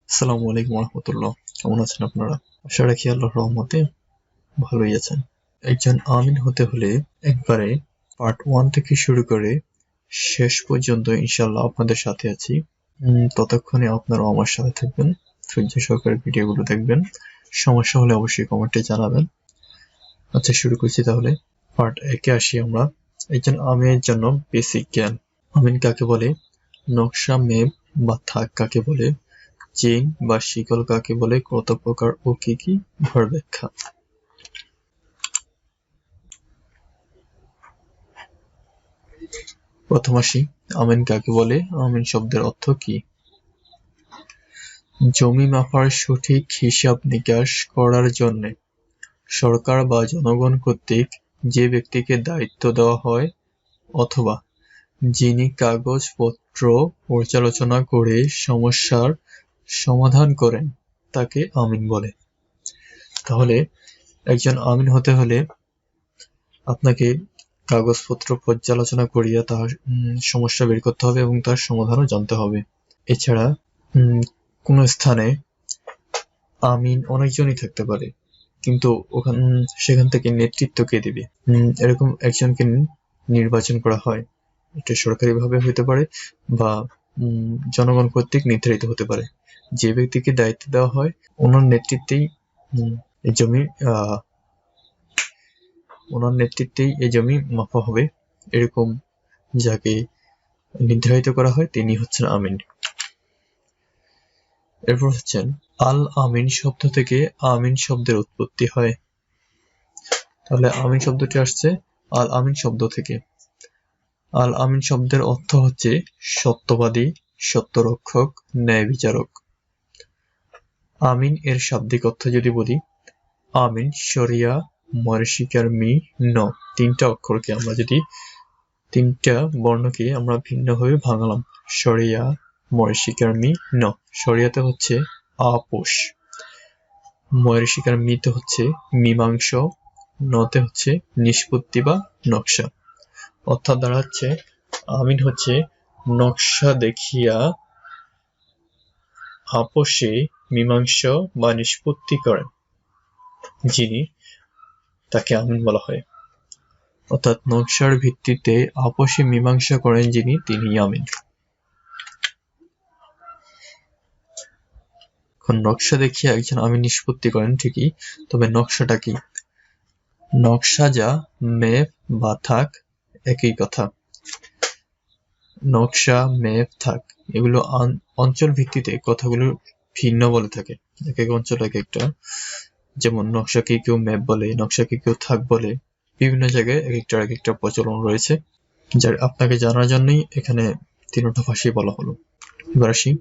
আসসালামু আলাইকুম রহমতুল্লাহ। কেমন আছেন আপনারা? আশা রাখি আল্লাহর রহমতে ভালোই আছেন। একজন আমিন হতে হলে একবারে পার্ট 1 থেকে শুরু করে শেষ পর্যন্ত ইনশাআল্লাহ আপনাদের সাথে আছি। ততক্ষণে আপনারাও আমার সাথে থাকবেন, ধৈর্য সহকারে ভিডিওগুলো দেখবেন। সমস্যা হলে অবশ্যই কমেন্টে জানাবেন। আচ্ছা, শুরু করছি তাহলে। পার্ট 1 আসি আমরা। একজন আমিনের জন্য বেসিক জ্ঞান। আমিন কাকে বলে, নকশা, মেপ বা থাক কাকে বলে, চেইন বা শিকল কাকে বলে, কত প্রকার ও কি কি, ভর ব্যাখ্যা। প্রথম আসি, আমিন কাকে বলে, আমিন শব্দের অর্থ কি? জমি মাপার সঠিক হিসাব নিকাশ করার জন্য সরকার বা জনগণ কর্তৃক যে ব্যক্তিকে দায়িত্ব দেওয়া হয় অথবা যিনি কাগজপত্র পর্যালোচনা করে সমস্যার সমাধান করেন তাকে আমিন বলে। তাহলে একজন আমিন হতে হলে আপনাকে কাগজপত্র পর্যালোচনা করিয়া তার সমস্যা বের করতে হবে এবং তার সমাধানও জানতে হবে। এছাড়া কোনো স্থানে আমিন অনেকজনই থাকতে পারে, কিন্তু সেখান থেকে নেতৃত্ব কে দিবে, এরকম একজনকে নির্বাচন করা হয়। এটা সরকারিভাবে হতে পারে বা জনগণ কর্তৃক নির্ধারিত হতে পারে। যে ব্যক্তিকে দায়িত্ব দেওয়া হয় ওনার নেতৃত্বেই এই জমি মাপা হবে, এরকম যাকে নির্ধারিত করা হয় তিনি হচ্ছেন আমিন। এরপর হচ্ছেন আল আমিন শব্দ থেকে আমিন শব্দের উৎপত্তি হয়। তাহলে আমিন শব্দটি আসছে আল আমিন শব্দ থেকে। আল আমিন শব্দের অর্থ হচ্ছে সত্যবাদী, সত্যরক্ষক, ন্যায় বিচারক। আমিন এর শাব্দিক অর্থ যদি বলি, আমিন শরিয়া মরশিকার মি ন, তিনটা অক্ষরকে আমরা যদি তিনটা বর্ণকে আমরা ভিন্নভাবে ভাঙালাম, শরিয়া মরশিকার মি ন। শরিয়াতে হচ্ছে আপোষ, মরশিকার মিতে হচ্ছে মীমাংস, নতে হচ্ছে নিষ্পত্তি বা নকশা। অর্থাৎ দাঁড়াচ্ছে আমিন হচ্ছে নকশা দেখিয়া আপোষে মীমাংসা বা নিষ্পত্তি করেন যিনি, তাকে আমিন বলা হয়। অর্থাৎ নকশার ভিত্তিতে আপোষে মীমাংসা করেন যিনি, তিনি আমিন। এখন নকশা দেখিয়া একজন আমিন নিষ্পত্তি করেন ঠিকই, তবে নকশাটা কি? নকশা যা মেপ বা থাক একই কথা। নকশা, মেপ, থাক এগুলো অঞ্চল ভিত্তিতে কথাগুলো ভিন্ন বলে থাকে। এক এক অঞ্চল এক একটা, যেমন নকশাকে কেউ মেপ বলে, নকশাকে কেউ থাক বলে। বিভিন্ন জায়গায় এক একটা প্রচলন রয়েছে, যার আপনাকে জানার জন্যই এখানে তিনটা ভাষাই বলা হলো। এবার আসি,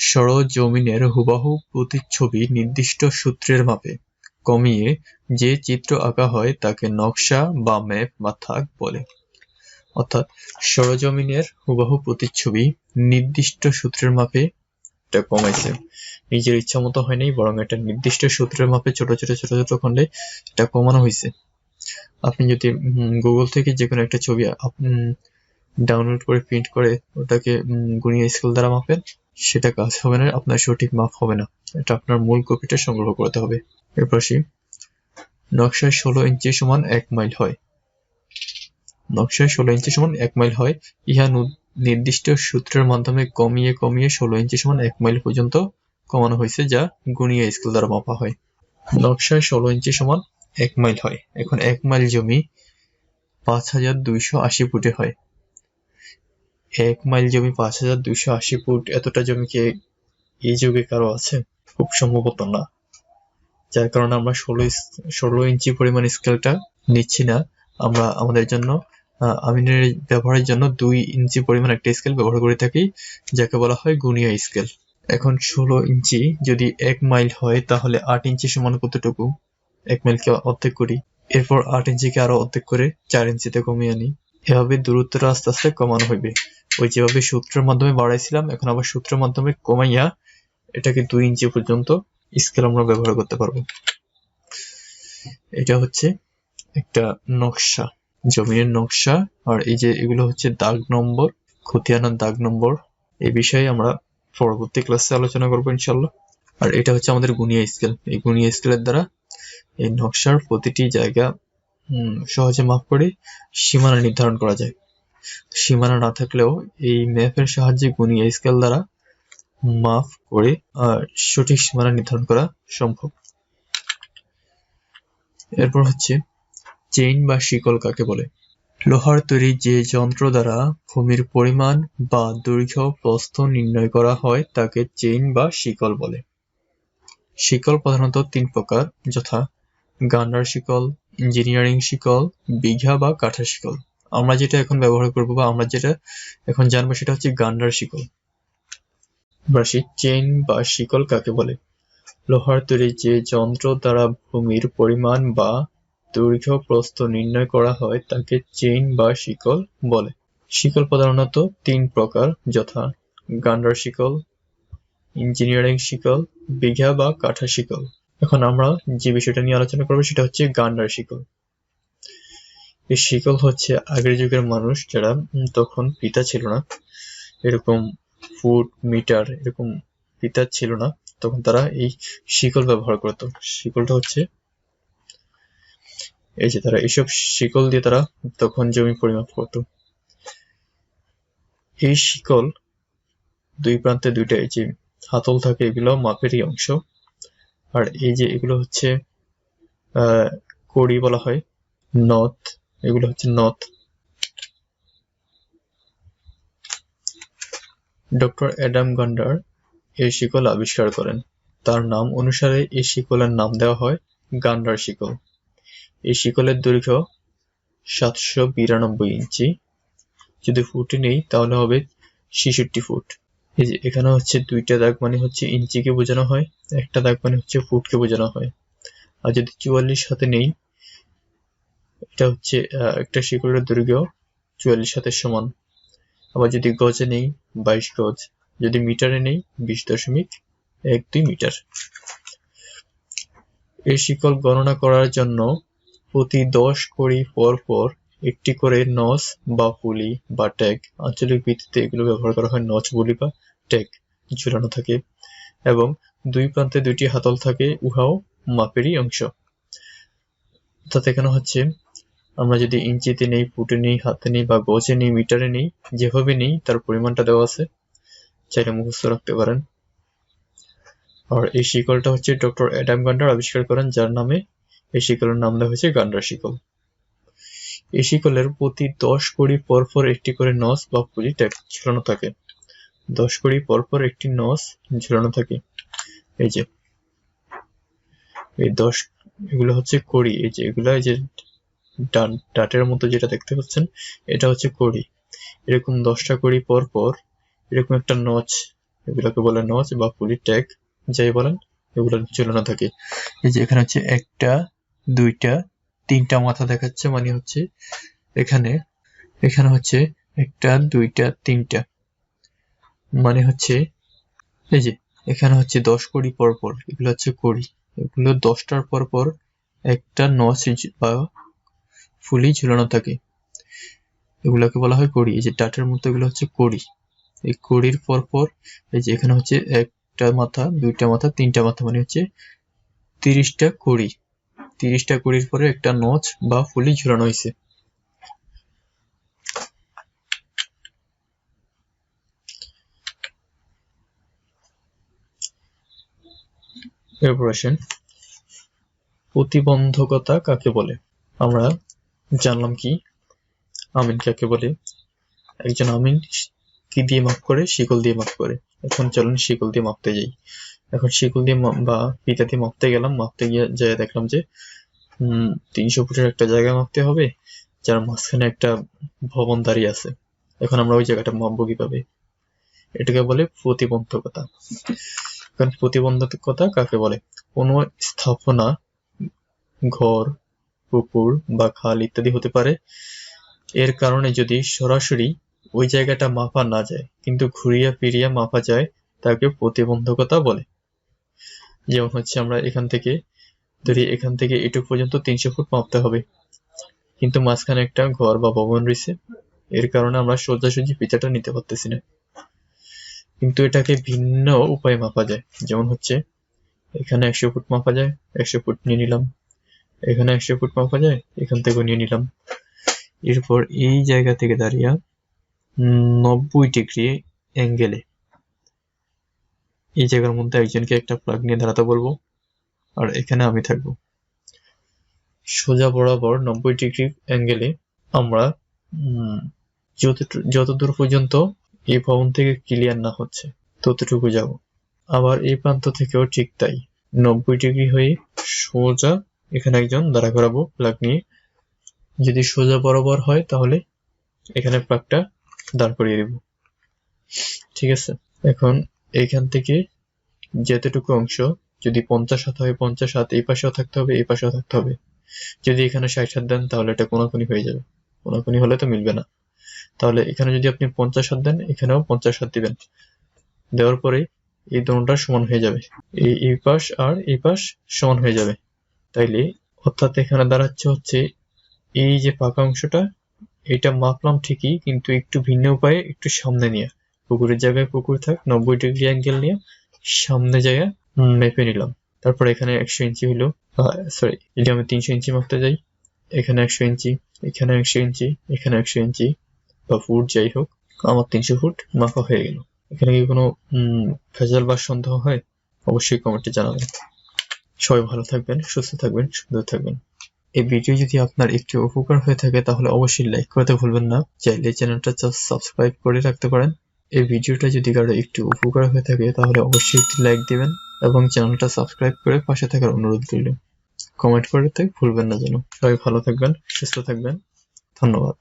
সরজমিনের হুবহু প্রতিচ্ছবি নির্দিষ্ট সূত্রের মাপে কমিয়ে যে চিত্র আঁকা হয় তাকে নকশা বা ম্যাপ বা থাক বলে। অর্থাৎ সরজমিনের হুবহু প্রতিচ্ছবি নির্দিষ্ট সূত্রের মাপে এটা কমাইছে, নিজের ইচ্ছা মতো হয়নি, বরং এটা নির্দিষ্ট সূত্রের মাপে ছোট ছোট খণ্ডে এটা কমানো হয়েছে। আপনি যদি গুগল থেকে যে কোনো একটা ছবি ডাউনলোড করে প্রিন্ট করে ওটাকে গুণিয়ে স্কেল দ্বারা মাপেন, সেটা কাজ হবে না, আপনার সঠিক মাপ হবে না। এটা আপনার মূল কপিটা সংগ্রহ করতে হবে। এরপর আসি, নকশায় 16 ইঞ্চি সমান 1 মাইল হয়। নকশায় 16 ইঞ্চি সমান 1 মাইল হয়, ইহা নির্দিষ্ট সূত্রের মাধ্যমে কমিয়ে 16 ইঞ্চি সমান 1 মাইল পর্যন্ত কমানো হয়েছে, যা গুণিয়ে স্কেল দ্বারা মাপা হয়। নকশায় 16 ইঞ্চি সমান 1 মাইল হয়। এখন 1 মাইল জমি 5280 ফুটে হয়। 1 মাইল জমি 5280 ফুট, এতটা জমি কি এই যুগে কারো আছে? খুব সম্ভবত না। যার কারণে আমরা 16 ইঞ্চি পরিমাণ স্কেলটা নিচ্ছি না। আমরা আমাদের জন্য আমিনের ব্যবহারের জন্য 2 ইঞ্চি পরিমাণ একটা স্কেল ব্যবহার করে থাকি, যাকে বলা হয় গুণিয়া স্কেল। এখন 16 ইঞ্চি যদি 1 মাইল হয়, তাহলে 8 ইঞ্চি সমান কতটুকু? 1 মাইলকে অর্ধেক করি, এরপর 8 ইঞ্চিকে আরো অর্ধেক করে 4 ইঞ্চিতে কমিয়ে আনি। এভাবে দূরত্বটা আস্তে আস্তে কমানো হইবে। ওই যেভাবে সূত্রের মাধ্যমে বাড়াইছিলাম, এখন আবার সূত্রের মাধ্যমে কমাইয়া এটাকে 2 ইঞ্চি পর্যন্ত স্কেল আমরা ব্যবহার করতে পারবো। এটা হচ্ছে একটা নকশা, জমির নকশা। আর এই যে এগুলো হচ্ছে দাগ নম্বর, খতিয়ানের দাগ নম্বর। এই বিষয়ে আমরা পরবর্তী ক্লাসে আলোচনা করবো ইনশাল্লাহ। আর এটা হচ্ছে আমাদের গুণিয়া স্কেল। এই গুণিয়া স্কেলের দ্বারা এই নকশার প্রতিটি জায়গা সহজে মাপ করে সীমানা নির্ধারণ করা যায়। সীমানা না থাকলেও এই ম্যাপের সাহায্যে গুণিয়া স্কেল দ্বারা মাপ করে সঠিক সীমানা নির্ধারণ করা সম্ভব। এরপর হচ্ছে চেইন বা শিকল কাকে বলে? লোহার তৈরি যে যন্ত্র দ্বারা ভূমির পরিমাণ বা দৈর্ঘ্য প্রস্থ নির্ণয় করা হয় তাকে চেইন বা শিকল বলে। শিকল প্রধানত 3 প্রকার, যথা গান্ডার শিকল, ইঞ্জিনিয়ারিং শিকল, বিঘা বা কাঠা শিকল। আমরা যেটা এখন ব্যবহার করব বা আমরা যেটা এখন জানবো সেটা হচ্ছে গান্ডার শিকল। চেইন বা শিকল কাকে বলে? লোহার তৈরি যে যন্ত্র দ্বারা ভূমির পরিমাণ বা দৈর্ঘ্য প্রস্থ নির্ণয় করা হয় তাকে চেইন বা শিকল বলে। শিকল প্রধানত 3 প্রকার, যথা গান্ডার শিকল, ইঞ্জিনিয়ারিং শিকল, বিঘা বা কাঠা শিকল। এখন আমরা যে বিষয়টা নিয়ে আলোচনা করবো সেটা হচ্ছে গান্ডার শিকল। এই শিকল হচ্ছে আগের যুগের মানুষ যারা তখন ফিতা ছিল না, এরকম ফুট মিটার এরকম ফিতা ছিল না, তখন তারা এই শিকল ব্যবহার করতো। শিকলটা হচ্ছে এই যে তারা এইসব শিকল দিয়ে তারা তখন জমি পরিমাপ করতো। এই শিকল দুই প্রান্তে দুইটা এই যে হাতল থাকে, এগুলো মাপেরই অংশ। আর এই যে এগুলো হচ্ছে কড়ি বলা হয়, নথ, এগুলো হচ্ছে নথ। ডক্টর অ্যাডাম গান্ডার এই শিকল আবিষ্কার করেন। তার নাম অনুসারে এই শিকলের নাম দেওয়া হয় গান্ডার শিকল। এই শিকলের দৈর্ঘ্য 792 ইঞ্চি। যদি ফুটে নেই তাহলে হবে 66 ফুট। এই যে এখানে হচ্ছে দুইটা দাগ মানে হচ্ছে ইঞ্চিকে বোঝানো হয়, একটা দাগ মানে হচ্ছে ফুটকে বোঝানো হয়। আর যদি 44 হাতে নেই, এটা হচ্ছে একটা শিকলের দৈর্ঘ্য 44 হাতের সমান। আবার যদি গজে নেই 22 গজ, যদি মিটারে নেই 20.12 মিটার। এই শিকল গণনা করার জন্য প্রতি 10 কড়ি পর পর একটি করে নস বা পুলি বা ট্যাগ, আঞ্চলিক ভিত্তিতে এগুলো ব্যবহার করা হয়, নচ বুলি বা ট্যাগ ঝুলানো থাকে এবং দুই প্রান্তে দুইটি হাতল থাকে, উহাও মাপেরই অংশ। অর্থাৎ এখানে হচ্ছে আমরা যদি ইঞ্চিতে নেই, ফুটে নেই, হাতে নেই বা গজে নেই, মিটারে নেই, যেভাবে নেই তার পরিমাণটা দেওয়া আছে, চাইলে মুখস্থ রাখতে পারেন। আর এই শিকলটা হচ্ছে ডক্টর অ্যাডাম গান্ডার আবিষ্কার করেন, যার নামে এই শিকলের নাম দেওয়া হয়েছে গান্ডার শিকল। এই শিকলের প্রতি 10 কড়ি পর পর একটি করে নস বা পুলি ট্যাগ ঝুলানো থাকে। 10 কড়ি পর পর একটি নস ঝুলানো থাকে। এই যে এই 10 এগুলো হচ্ছে কড়ি, এই যে এগুলা এই যে ডাটের মতো যেটা দেখতে পাচ্ছেন এটা হচ্ছে কড়ি। এরকম 10টা কড়ি পর পর এরকম একটা নচ, এগুলোকে বলে নচ বা পুলি ট্যাগ যাই বলেন, এগুলো ঝুলানো থাকে। এই যে এখানে হচ্ছে একটা, দুইটা, তিনটা মাথা দেখাচ্ছে, মানে হচ্ছে এখানে হচ্ছে একটা, দুইটা, তিনটা, মানে হচ্ছে এই যে এখানে হচ্ছে 10 কড়ি পর পর, এগুলো হচ্ছে কড়ি, এগুলো 10টার পর পর একটা নচ বা ফুলি ঝুলানো থাকে, এগুলোকে বলা হয় কড়ি। এই যে ডাটের মতো এগুলো হচ্ছে কড়ি। এই কড়ির পর পর এই যে এখানে হচ্ছে একটা মাথা, দুইটা মাথা, তিনটা মাথা, মানে হচ্ছে 30টা কড়ি। 30টা কড়ির পরে একটা নচ বা ফুলি ঝুলানো হয়েছে। এরপর আসেন প্রতিবন্ধকতা কাকে বলে? আমরা জানলাম কি আমিন কাকে বলে। একজন আমিন কি দিয়ে মাপ করে? শিকল দিয়ে মাপ করে। এখন চলুন শিকল দিয়ে মাপতে যাই। এখন শিকল দিয়ে বা ফিতা দিয়ে মাপতে গেলাম, মাপতে গিয়ে যাই দেখলাম যে 300 ফুটের একটা জায়গা মাপতে হবে, যার মাঝখানে একটা ভবন দাঁড়িয়ে আছে। এখন আমরা ওই জায়গাটা মাপবো কিভাবে? এটাকে বলে প্রতিবন্ধকতা। এখন প্রতিবন্ধকতা কাকে বলে? কোনো স্থাপনা, ঘর, পুকুর বা খাল ইত্যাদি হতে পারে, এর কারণে যদি সরাসরি ওই জায়গাটা মাপা না যায় কিন্তু ঘুরিয়া ফিরিয়া মাপা যায় তাকে প্রতিবন্ধকতা বলে। যেমন হচ্ছে আমরা এখান থেকে ধরি, এখান থেকে এটুকু পর্যন্ত 300 ফুট মাপতে হবে, কিন্তু মাঝখানে একটা ঘর বা ভবন রয়েছে, এর কারণে আমরা সোজাসুজি ফিতাটা নিতে পারতেছি না, কিন্তু এটাকে ভিন্ন উপায়ে মাপা যায়। যেমন হচ্ছে এখানে 100 ফুট মাপা যায়, 100 ফুট নিয়ে নিলাম। এখানে 100 ফুট মাপা যায়, এখান থেকেও নিয়ে নিলাম। এরপর এই জায়গা থেকে দাঁড়িয়ে 90 ডিগ্রি অ্যাঙ্গেলে এই জায়গার মধ্যে একজনকে একটা প্লাগ নিয়ে দাঁড়াতে বলবো, আর এখানে আমি থাকবো। সোজা বরাবর 90 ডিগ্রি অ্যাঙ্গেলে আমরা যতদূর পর্যন্ত এই ভবন থেকে ক্লিয়ার না হচ্ছে ততটুকু যাব। আবার এই প্রান্ত থেকেও ঠিক তাই, 90 ডিগ্রি হয়ে সোজা এখানে একজন দাঁড়া করাবো প্লাগ নিয়ে। যদি সোজা বরাবর হয় তাহলে এখানে প্লাগটা দাঁড় করিয়ে দেব। ঠিক আছে, এখন এইখান থেকে যেতটুকু অংশ, যদি 50 হাত হয় 50 হাত এই পাশেও থাকতে হবে, এই পাশেও থাকতে হবে। যদি এখানে 60 হাত দেন তাহলে এটা কোনাকুনি হয়ে যাবে, কোনাকুনি হলে তো মিলবে না। তাহলে এখানে যদি আপনি 50 হাত দেন, এখানেও 50 হাত দিবেন। দেওয়ার পরে এই দুটোটা সমান হয়ে যাবে, এই পাশ আর এই পাশ সমান হয়ে যাবে। তাইলে অর্থাৎ এখানে দাঁড়াচ্ছে হচ্ছে এই যে পাকা অংশটা, এটা মাপলাম ঠিকই, কিন্তু একটু ভিন্ন উপায়ে একটু সামনে নিয়ে, পুকুরের জায়গায় পুকুর থাক, 90 ডিগ্রি অ্যাঙ্গেল নিয়ে সামনে জায়গায় মেপে নিলাম। তারপর এখানে 100 ইঞ্চি হলো, সরি, যদি আমি 300 ইঞ্চি মাপতে যাই, এখানে 100 ইঞ্চি, এখানে 100 ইঞ্চি, এখানে 100 ইঞ্চি বা ফুট যাই হোক, আমার 300 ফুট মাপা হয়ে গেল। এখানে কি কোনো ভেজাল বা সন্দেহ হয়? অবশ্যই কমেন্টে জানাবেন। সবাই ভালো থাকবেন, সুস্থ থাকবেন, সুন্দর থাকবেন। এই ভিডিও যদি আপনার একটু উপকার হয়ে থাকে তাহলে অবশ্যই লাইক করতে ভুলবেন না। চাইলে চ্যানেলটা সাবস্ক্রাইব করে রাখতে পারেন। এই ভিডিওটা যদি কারো একটু উপকার হয়ে থাকে তাহলে অবশ্যই একটি লাইক দিবেন এবং চ্যানেলটা সাবস্ক্রাইব করে পাশে থাকার অনুরোধ রইল। কমেন্ট করতে ভুলবেন না যেন। সবাই ভালো থাকবেন, সুস্থ থাকবেন। ধন্যবাদ।